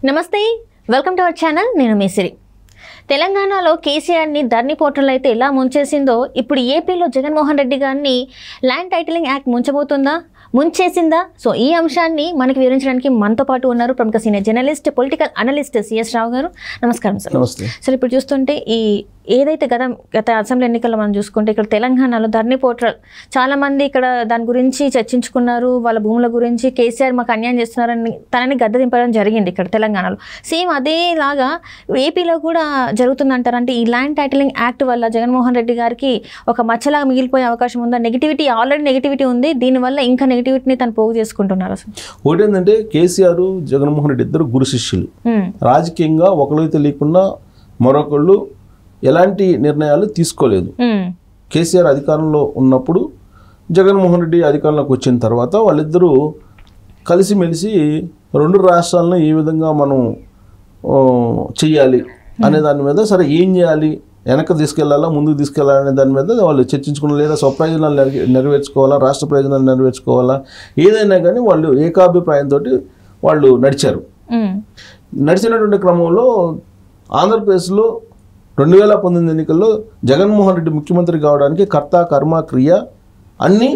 నమస్తే, welcome to our channel. నేను మేసిరి. తెలంగాణలో కేసీఆర్ని ధరణి పోర్టల్ అయితే ఎలా ముంచేసిందో, ఇప్పుడు ఏపీలో జగన్మోహన్ రెడ్డి గారిని ల్యాండ్ టైటిలింగ్ యాక్ట్ ముంచేసిందా? సో ఈ అంశాన్ని మనకి వివరించడానికి మనతో పాటు ఉన్నారు ప్రముఖ senior journalist, political analyst CS Rao garu. నమస్కారం సార్. నమస్తే సార్. ఇప్పుడు చూస్తుంటే ఏదైతే గత అసెంబ్లీ ఎన్నికల్లో మనం చూసుకుంటే ఇక్కడ తెలంగాణలో ధరణి పోర్టల్ చాలామంది ఇక్కడ దాని గురించి చర్చించుకున్నారు. వాళ్ళ భూముల గురించి కేసీఆర్ మాకు అన్యాయం చేస్తున్నారని తనని గద్దె దింపడం జరిగింది ఇక్కడ తెలంగాణలో. సేమ్ అదేలాగా ఏపీలో కూడా జరుగుతుందంటారు. అంటే ఈ ల్యాండ్ టైటిలింగ్ యాక్ట్ వల్ల జగన్మోహన్ రెడ్డి గారికి ఒక మచ్చలాగా మిగిలిపోయే అవకాశం ఉందా? నెగిటివిటీ, ఆల్రెడీ నెగిటివిటీ ఉంది, దీనివల్ల ఇంకా నెగిటివిటీని తను పోగు చేసుకుంటున్నారు. అసలు ఒకటి ఏంటంటే, కేసీఆర్ జగన్మోహన్ రెడ్డి ఇద్దరు గురు శిష్యులు. రాజకీయంగా ఒకరికి తెలియకుండా మరొకళ్ళు ఎలాంటి నిర్ణయాలు తీసుకోలేదు. కేసీఆర్ అధికారంలో ఉన్నప్పుడు, జగన్మోహన్ రెడ్డి అధికారంలోకి వచ్చిన తర్వాత వాళ్ళిద్దరూ కలిసిమెలిసి రెండు రాష్ట్రాలను ఏ విధంగా మనం చెయ్యాలి అనే దాని మీద, సరే ఏం చేయాలి, వెనక తీసుకెళ్లాలా ముందుకు తీసుకెళ్లాలనే దాని మీద వాళ్ళు చర్చించుకున్నారు. లేదా స్వప్రయోజనాలు నెరవేర్చుకోవాలా, రాష్ట్ర ప్రయోజనాలు నెరవేర్చుకోవాలా, ఏదైనా కానీ వాళ్ళు ఏకాభిప్రాయంతో వాళ్ళు నడిచారు. నడిచినటువంటి క్రమంలో ఆంధ్రప్రదేశ్లో 2019 ఎన్నికల్లో జగన్మోహన్ రెడ్డి ముఖ్యమంత్రి కావడానికి కర్త కర్మ క్రియ అన్నీ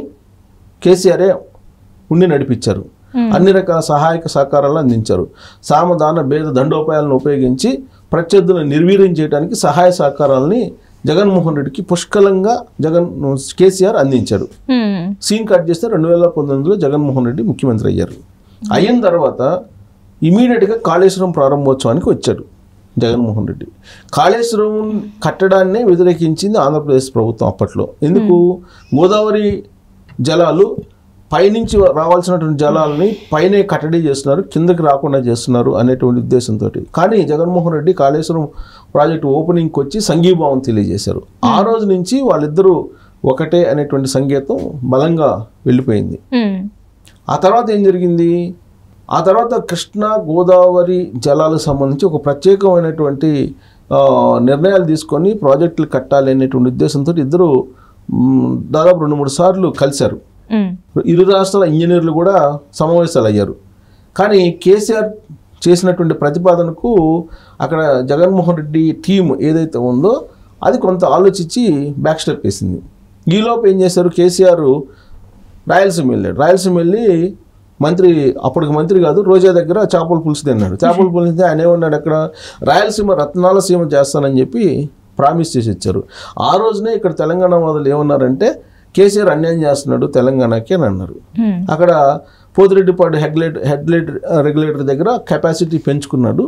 కేసీఆరే ఉండి నడిపించారు. అన్ని రకాల సహాయక సహకారాలను అందించారు. సామధాన భేద దండోపాయాలను ఉపయోగించి ప్రత్యర్థులను నిర్వీర్యం చేయడానికి సహాయ సహకారాలని జగన్మోహన్ రెడ్డికి పుష్కలంగా కేసీఆర్ అందించారు. సీన్ కట్ చేస్తే 2019లో జగన్మోహన్ రెడ్డి ముఖ్యమంత్రి అయ్యారు. అయిన తర్వాత ఇమీడియట్గా కాళేశ్వరం ప్రారంభోత్సవానికి వచ్చాడు జగన్మోహన్ రెడ్డి. కాళేశ్వరం కట్టడాన్నే వ్యతిరేకించింది ఆంధ్రప్రదేశ్ ప్రభుత్వం అప్పట్లో. ఎందుకు? గోదావరి జలాలు పైనుంచి రావాల్సినటువంటి జలాలని పైనే కట్టడి చేస్తున్నారు, కిందకి రాకుండా చేస్తున్నారు అనేటువంటి ఉద్దేశంతో. కానీ జగన్మోహన్ రెడ్డి కాళేశ్వరం ప్రాజెక్టు ఓపెనింగ్కి వచ్చి సంఘీభావం తెలియజేశారు. ఆ రోజు నుంచి వాళ్ళిద్దరూ ఒకటే అనేటువంటి సంకేతం బలంగా వెళ్ళిపోయింది. ఆ తర్వాత ఏం జరిగింది? ఆ తర్వాత కృష్ణా గోదావరి జలాలకు సంబంధించి ఒక ప్రత్యేకమైనటువంటి నిర్ణయాలు తీసుకొని ప్రాజెక్టులు కట్టాలి అనేటువంటి ఉద్దేశంతో ఇద్దరు దాదాపు 2-3 సార్లు కలిశారు. ఇరు రాష్ట్రాల ఇంజనీర్లు కూడా సమావేశాలు అయ్యారు. కానీ కేసీఆర్ చేసినటువంటి ప్రతిపాదనకు అక్కడ జగన్మోహన్ రెడ్డి టీం ఏదైతే ఉందో అది కొంత ఆలోచించి బ్యాక్ స్టెప్ వేసింది. ఈలోపు ఏం చేశారు? కేసీఆర్ రాయలసీమ వెళ్ళాడు. రాయలసీమ వెళ్ళి అప్పటికి మంత్రి కాదు, రోజా దగ్గర చేపల పులుసు తిన్నాడు. చేపల పులుసు ఆయన ఏమన్నాడు? అక్కడ రాయలసీమ రత్నాల సీమ చేస్తానని చెప్పి ప్రామిస్ చేసి ఇచ్చారు. ఆ రోజునే ఇక్కడ తెలంగాణ వాదులు ఏమన్నారంటే, కేసీఆర్ అన్యాయం చేస్తున్నాడు తెలంగాణకి అని అన్నారు. అక్కడ పోతిరెడ్డిపాడు హెడ్ రెగ్యులేటర్ దగ్గర కెపాసిటీ పెంచుకున్నాడు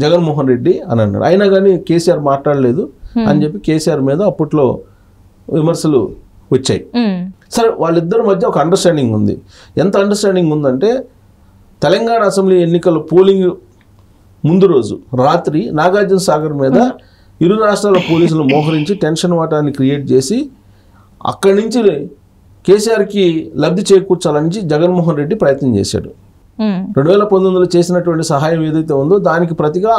జగన్మోహన్ రెడ్డి అని అన్నారు. అయినా కానీ కేసీఆర్ మాట్లాడలేదు అని చెప్పి కేసీఆర్ మీద అప్పట్లో విమర్శలు వచ్చాయి. సరే, వాళ్ళిద్దరి మధ్య ఒక అండర్స్టాండింగ్ ఉంది. ఎంత అండర్స్టాండింగ్ ఉందంటే, తెలంగాణ అసెంబ్లీ ఎన్నికల పోలింగ్ ముందు రోజు రాత్రి నాగార్జున సాగర్ మీద ఇరు రాష్ట్రాల పోలీసులు మోహరించి టెన్షన్ వాటాన్ని క్రియేట్ చేసి అక్కడి నుంచి కేసీఆర్కి లబ్ధి చేకూర్చాలని జగన్మోహన్ రెడ్డి ప్రయత్నం చేశాడు. 2019లో చేసినటువంటి సహాయం ఏదైతే ఉందో దానికి ప్రతిగా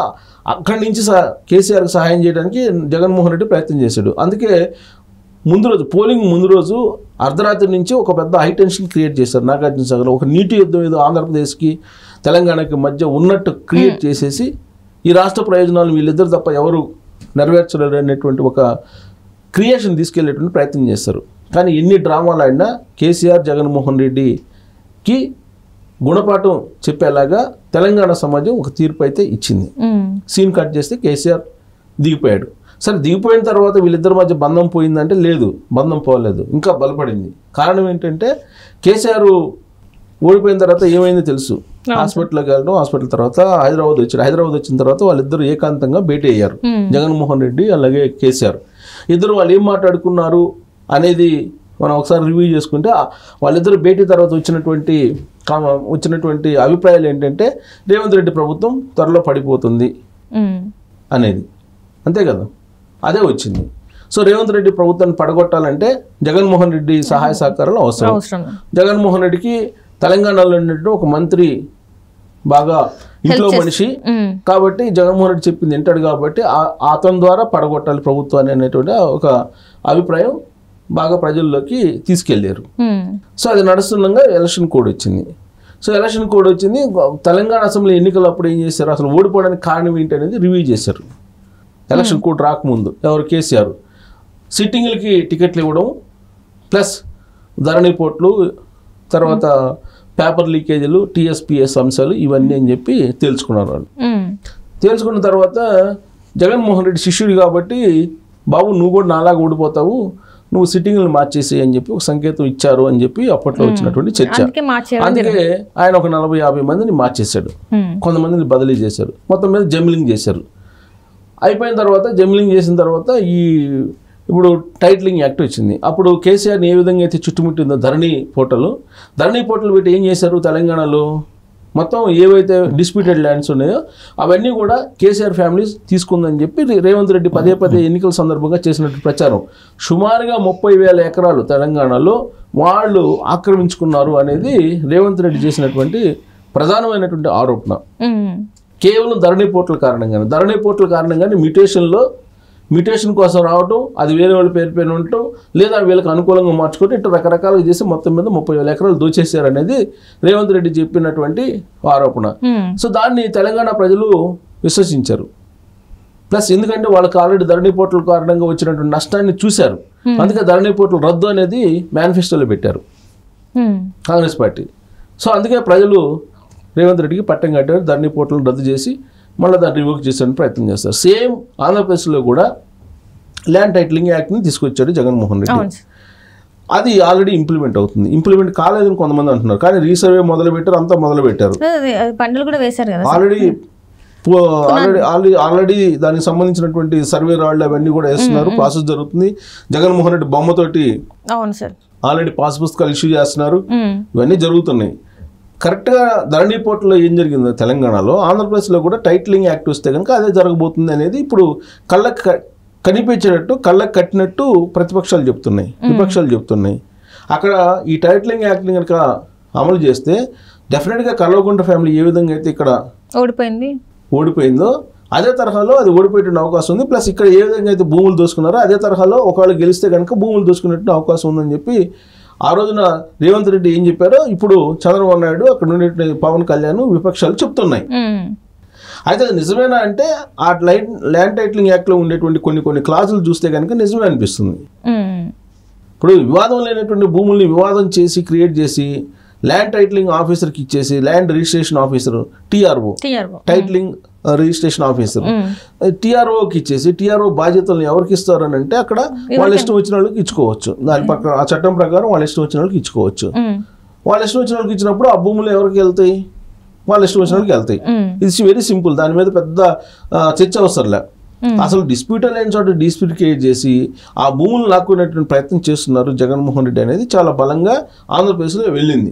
అక్కడి నుంచి కేసీఆర్కి సహాయం చేయడానికి జగన్మోహన్ రెడ్డి ప్రయత్నం చేశాడు. అందుకే పోలింగ్ ముందు రోజు అర్ధరాత్రి నుంచి ఒక పెద్ద హైటెన్షన్ క్రియేట్ చేశారు నాగార్జున సాగర్. ఒక నీటి యుద్ధం ఏదో ఆంధ్రప్రదేశ్కి తెలంగాణకి మధ్య ఉన్నట్టు క్రియేట్ చేసేసి ఈ రాష్ట్ర ప్రయోజనాలు వీళ్ళిద్దరు తప్ప ఎవరు నెరవేర్చలేరు అనేటువంటి ఒక క్రియేషన్ తీసుకెళ్లేటువంటి ప్రయత్నం చేస్తారు. కానీ ఎన్ని డ్రామాలు ఆడినా కేసీఆర్ జగన్మోహన్ రెడ్డికి గుణపాఠం చెప్పేలాగా తెలంగాణ సమాజం ఒక తీర్పు అయితే ఇచ్చింది. సీన్ కట్ చేస్తే కేసీఆర్ దిగిపోయాడు. సరే, దిగిపోయిన తర్వాత వీళ్ళిద్దరి మధ్య బంధం పోయిందంటే లేదు, బంధం పోలేదు, ఇంకా బలపడింది. కారణం ఏంటంటే, కేసీఆర్ ఓడిపోయిన తర్వాత ఏమైందో తెలుసు. హాస్పిటల్కి వెళ్ళడం, హాస్పిటల్ తర్వాత హైదరాబాద్ వచ్చారు. హైదరాబాద్ వచ్చిన తర్వాత వాళ్ళిద్దరు ఏకాంతంగా భేటీ అయ్యారు, జగన్మోహన్ రెడ్డి అలాగే కేసీఆర్. ఇద్దరు వాళ్ళు ఏం మాట్లాడుకున్నారు అనేది మనం ఒకసారి రివ్యూ చేసుకుంటే, వాళ్ళిద్దరు భేటీ తర్వాత వచ్చినటువంటి అభిప్రాయాలు ఏంటంటే, రేవంత్ రెడ్డి ప్రభుత్వం త్వరలో పడిపోతుంది అనేది. అంతే కదా, అదే వచ్చింది. సో రేవంత్ రెడ్డి ప్రభుత్వాన్ని పడగొట్టాలంటే జగన్మోహన్ రెడ్డి సహాయ సహకారాలు అవసరం. జగన్మోహన్ రెడ్డికి తెలంగాణలో ఉన్నట్టు ఒక మంత్రి బాగా ఇంట్లో మనిషి కాబట్టి జగన్మోహన్ రెడ్డి చెప్పింది వింటాడు కాబట్టి అతని ద్వారా పడగొట్టాలి ప్రభుత్వాన్ని అనేటువంటి ఒక అభిప్రాయం బాగా ప్రజల్లోకి తీసుకెళ్లారు. సో అది నడుస్తుండగా ఎలక్షన్ కోడ్ వచ్చింది. సో ఎలక్షన్ కోడ్ వచ్చింది. తెలంగాణ అసెంబ్లీ ఎన్నికలు అప్పుడు ఏం చేశారు, అసలు ఓడిపోవడానికి కారణం ఏంటి అనేది రివ్యూ చేశారు. ఎలక్షన్ కోడ్ రాకముందు ఎవరు కేసీఆర్ సిట్టింగ్లకి టికెట్లు ఇవ్వడం, ప్లస్ ధరణి పోర్ట్లు, తర్వాత పేపర్ లీకేజీలు, టీఎస్పీఎస్ అంశాలు ఇవన్నీ అని చెప్పి తేల్చుకున్నారు వాళ్ళు. తేల్చుకున్న తర్వాత జగన్మోహన్ రెడ్డి శిష్యుడు కాబట్టి బాబు నువ్వు కూడా నాలాగా ఓడిపోతావు, నువ్వు సిట్టింగ్లను మార్చేసి అని చెప్పి ఒక సంకేతం ఇచ్చారు అని చెప్పి అప్పట్లో వచ్చినటువంటి చర్చ. అందుకే ఆయన ఒక 40-50 మందిని మార్చేశాడు, కొంతమందిని బదిలీ చేశారు, మొత్తం మీద జమిలింగ్ చేశారు. అయిపోయిన తర్వాత జమిలింగ్ చేసిన తర్వాత ఇప్పుడు టైటిలింగ్ యాక్ట్ వచ్చింది. అప్పుడు కేసీఆర్ని ఏ విధంగా అయితే చుట్టుముట్టిందో ధరణి పోర్టల్ పెట్టి ఏం చేశారు, తెలంగాణలో మొత్తం ఏవైతే డిస్ప్యూటెడ్ ల్యాండ్స్ ఉన్నాయో అవన్నీ కూడా కేసీఆర్ ఫ్యామిలీస్ తీసుకుందని చెప్పి రేవంత్ రెడ్డి పదే ఎన్నికల సందర్భంగా చేసినట్టు ప్రచారం. సుమారుగా 30,000 ఎకరాలు తెలంగాణలో వాళ్ళు ఆక్రమించుకున్నారు అనేది రేవంత్ రెడ్డి చేసినటువంటి ప్రధానమైనటువంటి ఆరోపణ. కేవలం ధరణి పోర్టల్ కారణంగానే మ్యూటేషన్ కోసం రావటం, అది వేరే వాళ్ళ పేరు పైన ఉండటం, లేదా వీళ్ళకి అనుకూలంగా మార్చుకుంటే ఇట్లా రకరకాలుగా చేసి మొత్తం మీద 30,000 ఎకరాలు దోచేశారు అనేది రేవంత్ రెడ్డి చెప్పినటువంటి ఆరోపణ. సో దాన్ని తెలంగాణ ప్రజలు విశ్వసించారు. ప్లస్ ఎందుకంటే వాళ్ళకి ఆల్రెడీ ధరణి పోర్టల్ కారణంగా వచ్చినటువంటి నష్టాన్ని చూశారు. అందుకే ధరణి పోర్టల్ రద్దు అనేది మేనిఫెస్టోలో పెట్టారు కాంగ్రెస్ పార్టీ. సో అందుకే ప్రజలు రేవంత్ రెడ్డికి పట్టం కట్టారు, ధరణి పోర్టల్ రద్దు చేసి మళ్ళీ దాన్ని రివోక్ చేసేందుకు ప్రయత్నం చేస్తారు. సేమ్ ఆంధ్రప్రదేశ్లో కూడా ల్యాండ్ టైటిలింగ్ యాక్ట్ని తీసుకొచ్చాడు జగన్మోహన్ రెడ్డి. అది ఆల్రెడీ ఇంప్లిమెంట్ అవుతుంది. ఇంప్లిమెంట్ కాలేదని కొంతమంది అంటున్నారు, కానీ రీసర్వే మొదలుపెట్టారు, అంతా మొదలుపెట్టారు. ఆల్రెడీ దానికి సంబంధించినటువంటి సర్వే రాళ్ళు అవన్నీ కూడా వేస్తున్నారు, ప్రాసెస్ జరుగుతుంది. జగన్మోహన్ రెడ్డి బొమ్మతోటి ఆల్రెడీ పాస్ పుస్తకాలు ఇష్యూ చేస్తున్నారు, ఇవన్నీ జరుగుతున్నాయి. కరెక్ట్గా ధరణి పోర్టల్లో ఏం జరిగిందో తెలంగాణలో, ఆంధ్రప్రదేశ్లో కూడా టైటిలింగ్ యాక్ట్ వస్తే కనుక అదే జరగబోతుంది అనేది ఇప్పుడు కళ్ళకు కనిపించేటట్టు, కళ్ళకు కట్టినట్టు ప్రతిపక్షాలు చెప్తున్నాయి, విపక్షాలు చెప్తున్నాయి. అక్కడ ఈ టైటిలింగ్ యాక్ట్ని కనుక అమలు చేస్తే డెఫినెట్గా కల్వకుంట్ల ఫ్యామిలీ ఏ విధంగా అయితే ఇక్కడ ఓడిపోయిందో అదే తరహాలో అది ఓడిపోయే అవకాశం ఉంది. ప్లస్ ఇక్కడ ఏ విధంగా అయితే భూములు దోసుకున్నారో అదే తరహాలో ఒకవేళ గెలిస్తే కనుక భూములు దోసుకునేట్టు అవకాశం ఉందని చెప్పి ఆ రోజున రేవంత్ రెడ్డి ఏం చెప్పారో ఇప్పుడు చంద్రబాబు నాయుడు, అక్కడ నుండి పవన్ కళ్యాణ్, విపక్షాలు చెప్తున్నాయి. అయితే అది నిజమేనా అంటే ఆ ల్యాండ్ టైటిలింగ్ యాక్ట్లో ఉండేటువంటి కొన్ని క్లాజులు చూస్తే కనుక నిజమే అనిపిస్తుంది. ఇప్పుడు వివాదం లేనటువంటి భూముల్ని వివాదం చేసి క్రియేట్ చేసి ల్యాండ్ టైటిలింగ్ ఆఫీసర్కి ఇచ్చేసి, land registration officer TRO titling registration officer టీఆర్ఓకి ఇచ్చేసి, టీఆర్ఓ బాధ్యతలను ఎవరికి ఇస్తారు అని అంటే అక్కడ వాళ్ళ ఇష్టం వచ్చిన వాళ్ళకి ఇచ్చుకోవచ్చు. దాని పక్కన ఆ చట్టం ప్రకారం వాళ్ళ ఇష్టం వచ్చిన వాళ్ళకి ఇచ్చుకోవచ్చు. వాళ్ళ ఇష్టం వచ్చిన వాళ్ళకి ఇచ్చినప్పుడు ఆ భూములు ఎవరికి వెళ్తాయి, వాళ్ళ ఇష్టం వచ్చిన వాళ్ళకి వెళ్తాయి. ఇట్స్ వెరీ సింపుల్, దాని మీద పెద్ద చర్చ అవసరంలే. అసలు డిస్ప్యూట్ లేని చోట డిస్ప్యూట్ క్రియేట్ చేసి ఆ భూములు లాక్కునేటువంటి ప్రయత్నం చేస్తున్నారు జగన్మోహన్ రెడ్డి అనేది చాలా బలంగా ఆంధ్రప్రదేశ్లో వెళ్ళింది.